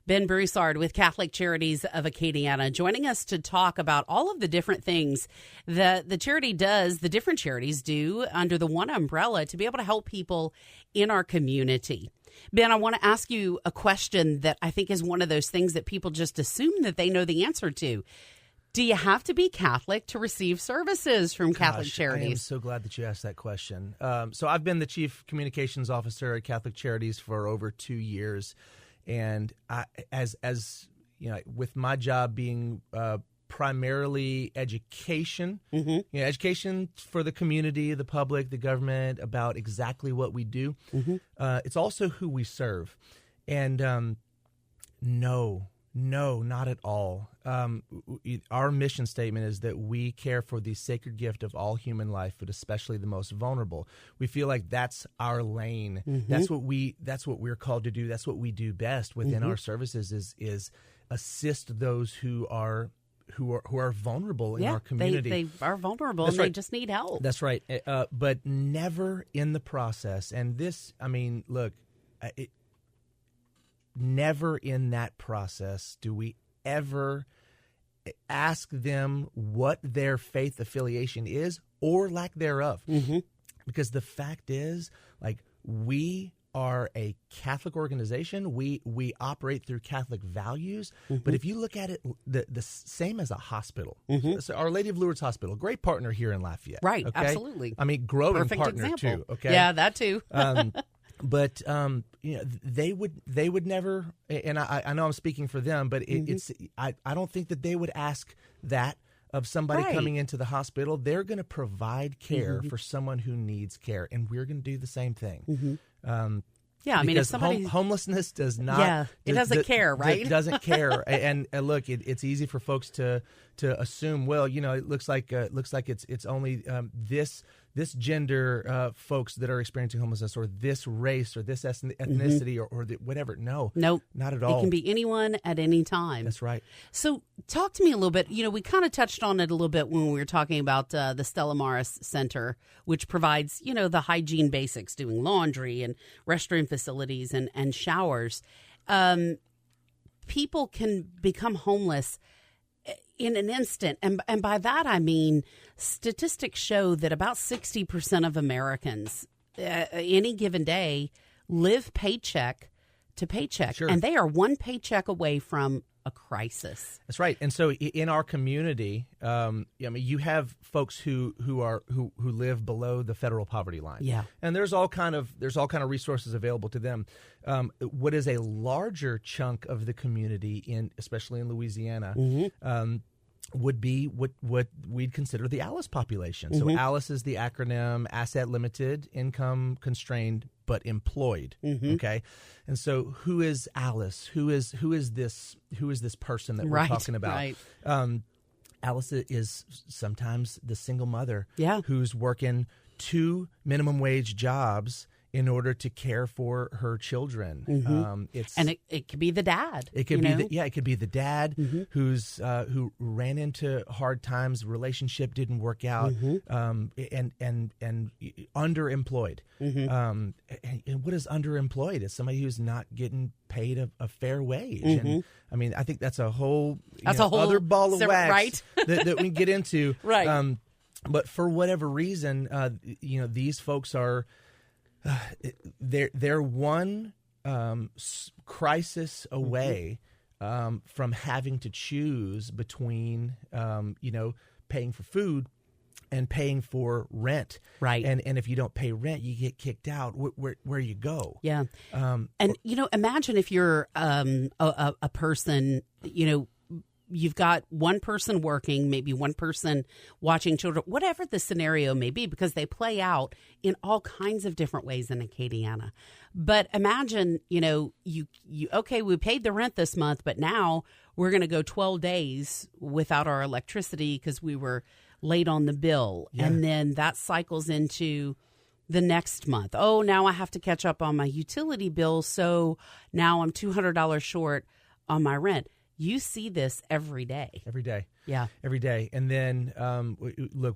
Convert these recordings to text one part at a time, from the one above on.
Ben Broussard with Catholic Charities of Acadiana, joining us to talk about all of the different things that the charity does, the different charities do under the one umbrella to be able to help people in our community. Ben, I want to ask you a question that I think is one of those things that people just assume that they know the answer to. Do you have to be Catholic to receive services from Catholic Charities? I am so glad that you asked that question. So I've been the Chief Communications Officer at Catholic Charities for over 2 years. And as you know, with my job being primarily education, education for the community, the public, the government about exactly what we do. It's also who we serve. And no, not at all. Our mission statement is that we care for the sacred gift of all human life, but especially the most vulnerable. We feel like that's our lane. That's what we're called to do. That's what we do best within our services is assist those who are vulnerable in our community. They are vulnerable That's and right. They just need help. That's right. But never in the process. And this, I mean, look, never in that process do we ever ask them what their faith affiliation is or lack thereof. Because the fact is, like, we are a Catholic organization. We operate through Catholic values. But if you look at it the same as a hospital, so Our Lady of Lourdes Hospital, great partner here in Lafayette. Right, okay? Absolutely. I mean, growing Perfect partner example. too. Okay, Yeah, that too. But you know, they would never, and I know I'm speaking for them, but I don't think that they would ask that of somebody coming into the hospital. They're going to provide care for someone who needs care, and we're going to do the same thing. Yeah, I mean, if somebody homelessness does not, it doesn't care, right? It doesn't care, and look, it's easy for folks to assume. Well, you know, it looks like it's only this gender folks that are experiencing homelessness, or this race, or this ethnicity, or whatever. No, nope, not at all. It can be anyone at any time. That's right. So talk to me a little bit. You know, we kind of touched on it a little bit when we were talking about the Stella Maris Center, which provides, you know, the hygiene basics, doing laundry and restroom facilities and showers. People can become homeless in an instant. And by that, I mean, statistics show that about 60% of Americans any given day live paycheck to paycheck. Sure. And they are one paycheck away from a crisis. That's right. And so in our community, I mean, you have folks who live below the federal poverty line. Yeah. And there's all kind of resources available to them. What is a larger chunk of the community especially in Louisiana, would be what we'd consider the ALICE population. So ALICE is the acronym: Asset Limited, Income Constrained, but Employed. Okay, and so who is ALICE? Who is this person that we're talking about? Right. ALICE is sometimes the single mother who's working 2 minimum wage jobs in order to care for her children. It could be the dad. It could be it could be the dad who ran into hard times, relationship didn't work out, and underemployed. And what is underemployed? It's somebody who's not getting paid a fair wage. And I mean, I think that's a whole other ball of wax that we can get into. Right. But for whatever reason, these folks are. They're one crisis away from having to choose between paying for food and paying for rent. Right. And if you don't pay rent, you get kicked out. Where you go? Yeah. And imagine if you're a person, you've got one person working, maybe one person watching children, whatever the scenario may be, because they play out in all kinds of different ways in Acadiana. But imagine, we paid the rent this month, but now we're going to go 12 days without our electricity because we were late on the bill. Yeah. And then that cycles into the next month. Oh, now I have to catch up on my utility bill, so now I'm $200 short on my rent. You see this every day. Every day. Yeah. Every day. And then, look,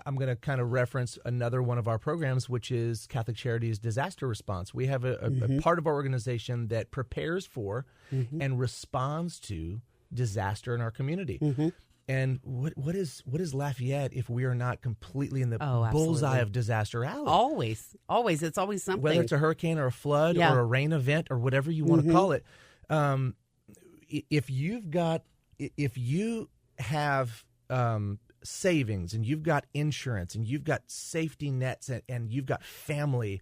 I'm going to kind of reference another one of our programs, which is Catholic Charities Disaster Response. We have a part of our organization that prepares for and responds to disaster in our community. And what is Lafayette if we are not completely in the bullseye of disaster alley? Always. It's always something. Whether it's a hurricane or a flood or a rain event or whatever you want to call it. If you have savings and you've got insurance and you've got safety nets and you've got family,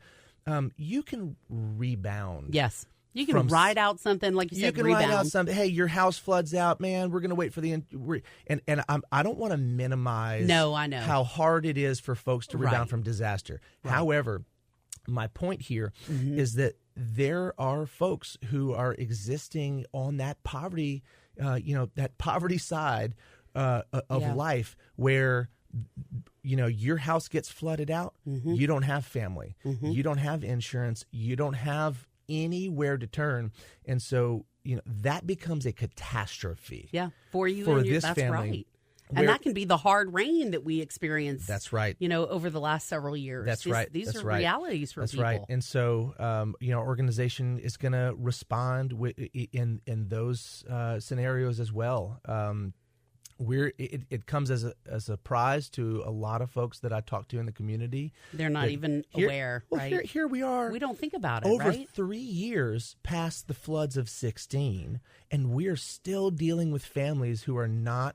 you can rebound. Yes. You can ride out something, like you said, rebound. Ride out something. Hey, your house floods out, man. We're going to wait for the and I don't want to minimize I know how hard it is for folks to rebound from disaster. Right. However, my point here is that there are folks who are existing on that poverty, that poverty side of life where, your house gets flooded out. You don't have family. You don't have insurance. You don't have anywhere to turn. And so, that becomes a catastrophe. Yeah, for you for and this that's family. Right. And that can be the hard rain that we experience. That's right. Over the last several years. That's right. These That's are right. realities for That's people. That's right. And so, our organization is going to respond in those scenarios as well. It comes as a surprise to a lot of folks that I talk to in the community. They're not even aware, right? Here we are. We don't think about it, over right? 3 years past the floods of 16, and we're still dealing with families who are not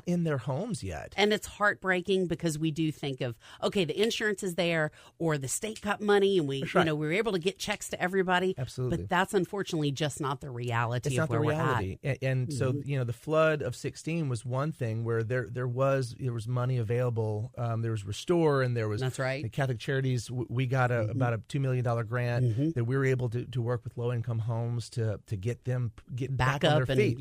in their homes yet. And it's heartbreaking because we do think of, okay, the insurance is there or the state got money and we were able to get checks to everybody. Absolutely. But that's unfortunately just not the reality it's of not where the reality. we're at. And so, the flood of 16 was one thing where there was money available. There was Restore and there was That's right. the Catholic Charities. We got about a $2 million grant that we were able to work with low-income homes to get them back on their feet.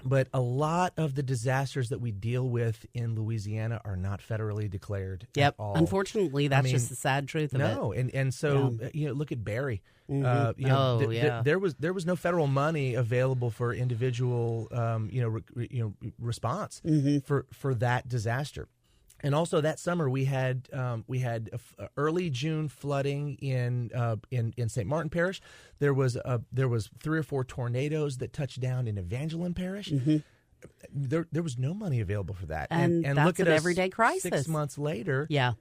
But a lot of the disasters that we deal with in Louisiana are not federally declared at all. Unfortunately, that's just the sad truth of it. No, and so look at Barry. There was no federal money available for individual response for that disaster. And also that summer we had early June flooding in St. Martin Parish. There was 3 or 4 tornadoes that touched down in Evangeline Parish. There was no money available for that. And that's look at an us everyday crisis. 6 months later. Yeah.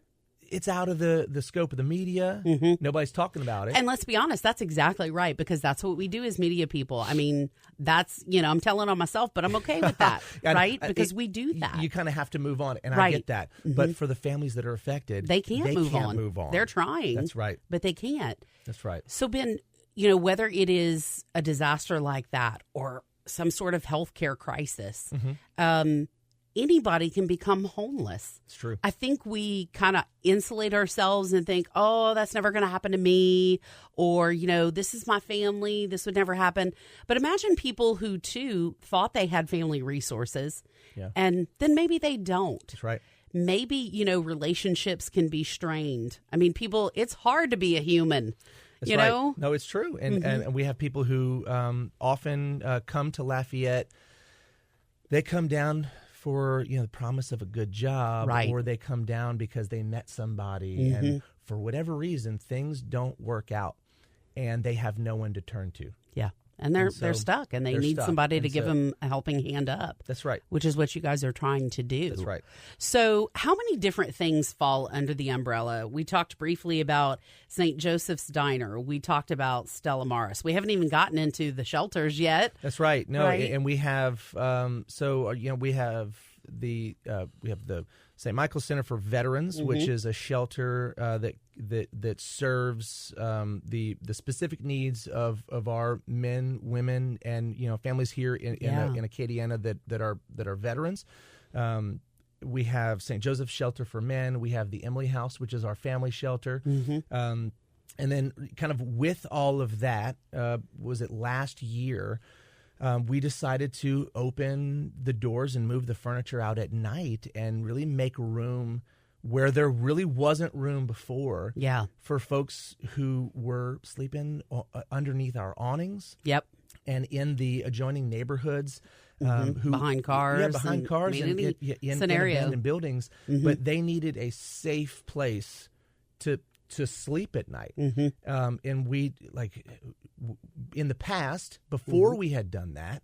It's out of the scope of the media. Nobody's talking about it. And let's be honest, that's exactly right, because that's what we do as media people. I mean, that's, I'm telling on myself, but I'm okay with that, right? Because we do that. You kind of have to move on, and I get that. But for the families that are affected, they can't move on. They're trying. That's right. But they can't. That's right. So, Ben, whether it is a disaster like that or some sort of healthcare crisis, anybody can become homeless. It's true. I think we kind of insulate ourselves and think, oh, that's never going to happen to me. Or, this is my family. This would never happen. But imagine people who, too, thought they had family resources. Yeah. And then maybe they don't. That's right. Maybe, relationships can be strained. I mean, it's hard to be a human. That's right. No, it's true. And we have people who often come to Lafayette. They come down for the promise of a good job, or they come down because they met somebody, and for whatever reason things don't work out, and they have no one to turn to. Yeah, and they're stuck, and they need somebody to give them a helping hand up. That's right. Which is what you guys are trying to do. That's right. So, how many different things fall under the umbrella? We talked briefly about St. Joseph's Diner. We talked about Stella Maris. We haven't even gotten into the shelters yet. That's right. No, and we have we have the St. Michael's Center for Veterans, which is a shelter that serves the specific needs of our men, women, and families here in Acadiana that are veterans. We have St. Joseph's Shelter for Men. We have the Emily House, which is our family shelter. And then, kind of with all of that, was it last year? We decided to open the doors and move the furniture out at night and really make room where there really wasn't room before for folks who were sleeping underneath our awnings. Yep. and in the adjoining neighborhoods. Who behind cars, behind cars, and in abandoned buildings, but they needed a safe place to sleep at night. And we in the past, before we had done that,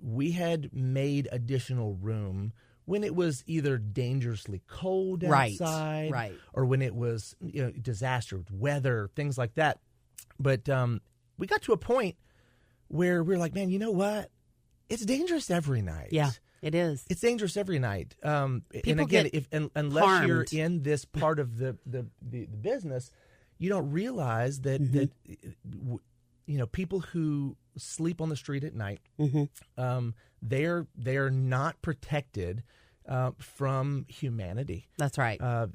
we had made additional room when it was either dangerously cold outside, or when it was disaster with weather, things like that. But we got to a point where we're like, man, you know what? It's dangerous every night. Yeah, it is. It's dangerous every night. People and again, unless harmed. you're in this part of the business, you don't realize that people who sleep on the street at night, they're not protected from humanity. That's right. I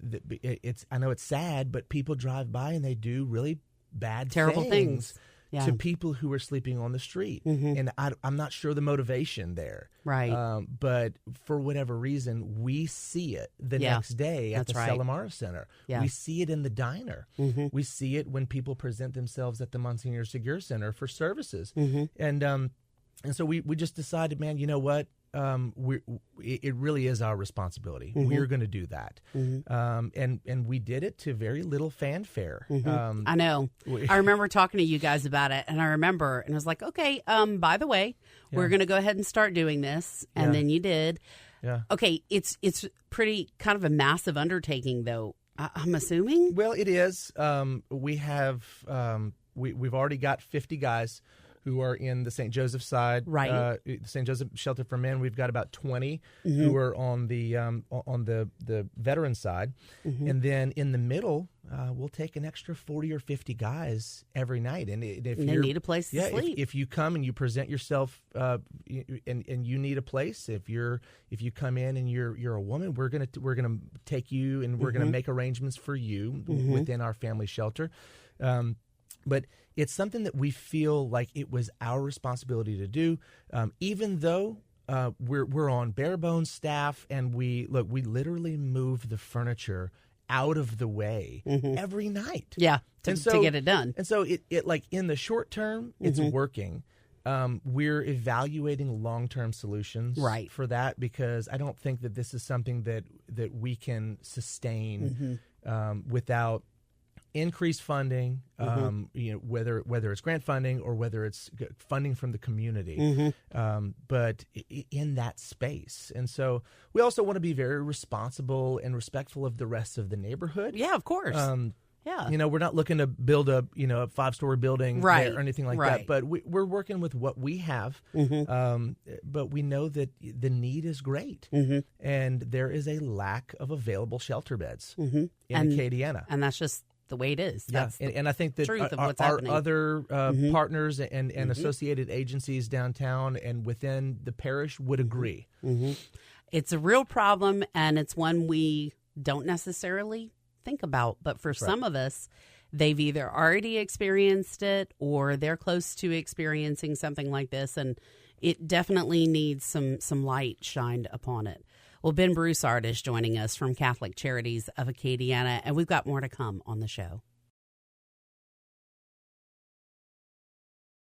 know it's sad, but people drive by and they do really bad, terrible things. Yeah. To people who are sleeping on the street. And I'm not sure the motivation there. Right. But for whatever reason, we see it the next day at the Salamara Center. Yeah. We see it in the diner. We see it when people present themselves at the Monsignor Segura Center for services. And so we just decided, man, you know what? It really is our responsibility. We're going to do that. And we did it to very little fanfare. I know. I remember talking to you guys about it, and I was like, okay, by the way, we're going to go ahead and start doing this. And then you did. Yeah. Okay. It's pretty kind of a massive undertaking, though, I'm assuming. Well, it is. We have, we've already got 50 guys who are in the St. Joseph side, the St. Joseph Shelter for Men. We've got about 20 who are on the veteran side, and then in the middle, we'll take an extra 40 or 50 guys every night. And if they need a place to sleep, if you come and you present yourself, and you need a place, if you come in and you're a woman, we're gonna take you and we're gonna make arrangements for you within our family shelter. But it's something that we feel like it was our responsibility to do, even though we're on bare bones staff, and we literally move the furniture out of the way every night. Yeah, to get it done. And so it like in the short term, it's working. We're evaluating long-term solutions for that, because I don't think that this is something that we can sustain without increased funding, whether it's grant funding or whether it's funding from the community, but in that space. And so we also want to be very responsible and respectful of the rest of the neighborhood. Yeah, of course. We're not looking to build a 5-story building there or anything like that, but we're working with what we have. But we know that the need is great, and there is a lack of available shelter beds in Acadiana, and that's just the way it is. That's and I think that our other partners and associated agencies downtown and within the parish would agree. It's a real problem, and it's one we don't necessarily think about. But for some of us, they've either already experienced it or they're close to experiencing something like this, and it definitely needs some light shined upon it. Well, Ben Broussard is joining us from Catholic Charities of Acadiana, and we've got more to come on the show.